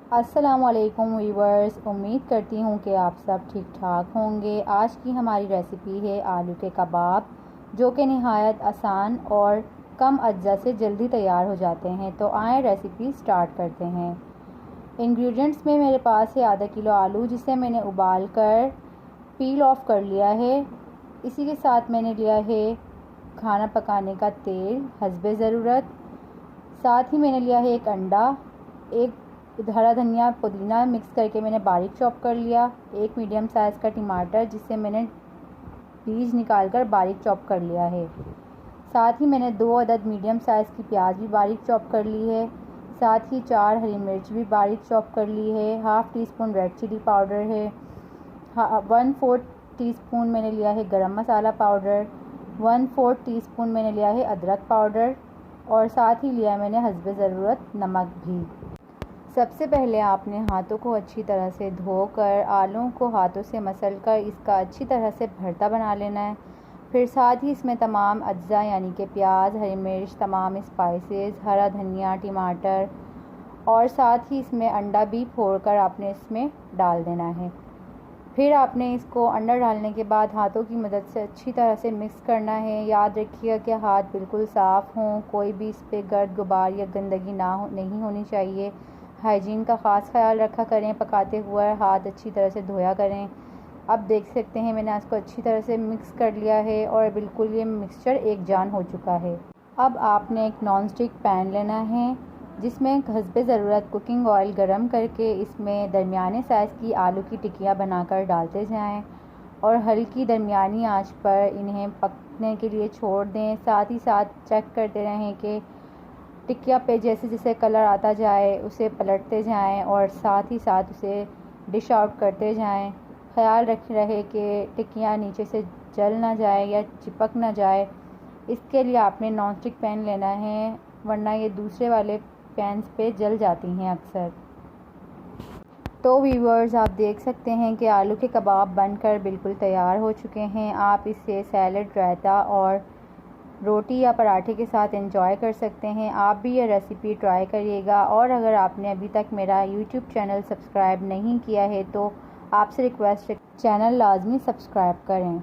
अस्सलामुअलैकुम व्यूवर्स, उम्मीद करती हूँ कि आप सब ठीक ठाक होंगे। आज की हमारी रेसिपी है आलू के कबाब, जो कि नहायत आसान और कम अज्जा से जल्दी तैयार हो जाते हैं। तो आए रेसिपी स्टार्ट करते हैं। इंग्रेडिएंट्स में मेरे पास है आधा किलो आलू, जिसे मैंने उबाल कर पील ऑफ कर लिया है। इसी के साथ मैंने लिया है खाना पकाने का तेल हस्बे ज़रूरत। साथ ही मैंने लिया है एक अंडा, एक हरा धनिया पुदीना मिक्स करके मैंने बारीक चॉप कर लिया, एक मीडियम साइज़ का टमाटर जिससे मैंने बीज निकाल कर बारीक चॉप कर लिया है। साथ ही मैंने 2 अदद मीडियम साइज़ की प्याज भी बारीक चॉप कर ली है। साथ ही 4 हरी मिर्च भी बारीक चॉप कर ली है। Half teaspoon red chilli powder है। 1/4 टीस्पून मैंने लिया है गरम मसाला पाउडर। 1/4 टीस्पून मैंने लिया है अदरक पाउडर, और साथ ही लिया मैंने हस्बे ज़रूरत नमक भी। सबसे पहले आपने हाथों को अच्छी तरह से धोकर आलू को हाथों से मसलकर इसका अच्छी तरह से भरता बना लेना है। फिर साथ ही इसमें तमाम अज्जा यानी कि प्याज, हरी मिर्च, तमाम स्पाइसेस, हरा धनिया, टमाटर और साथ ही इसमें अंडा भी फोड़कर आपने इसमें डाल देना है। फिर आपने इसको अंडा डालने के बाद हाथों की मदद से अच्छी तरह से मिक्स करना है। याद रखिएगा कि हाथ बिल्कुल साफ़ हों, कोई भी इस पर गर्द गुबार या गंदगी नहीं होनी चाहिए। हाइजीन का ख़ास ख्याल रखा करें, पकाते हुए हाथ अच्छी तरह से धोया करें। अब देख सकते हैं मैंने इसको अच्छी तरह से मिक्स कर लिया है और बिल्कुल ये मिक्सचर एक जान हो चुका है। अब आपने एक नॉन स्टिक पैन लेना है, जिसमें हस्बे ज़रूरत कुकिंग ऑयल गरम करके इसमें दरमियाने साइज़ की आलू की टिक्कियाँ बनाकर डालते जाएं और हल्की दरमियानी आंच पर इन्हें पकने के लिए छोड़ दें। साथ ही साथ चेक करते रहें कि टिक्किया पे जैसे जैसे कलर आता जाए उसे पलटते जाएं और साथ ही साथ उसे डिश आउट करते जाएं। ख्याल रहे कि टिक्कियाँ नीचे से जल ना जाए या चिपक ना जाए। इसके लिए आपने नॉन स्टिक पैन लेना है, वरना ये दूसरे वाले पैन पे जल जाती हैं अक्सर। तो व्यूअर्स, आप देख सकते हैं कि आलू के कबाब बनकर बिल्कुल तैयार हो चुके हैं। आप इसे सैलड, रायता और रोटी या पराठे के साथ एंजॉय कर सकते हैं। आप भी ये रेसिपी ट्राई करिएगा, और अगर आपने अभी तक मेरा यूट्यूब चैनल सब्सक्राइब नहीं किया है तो आपसे रिक्वेस्ट है चैनल लाजमी सब्सक्राइब करें।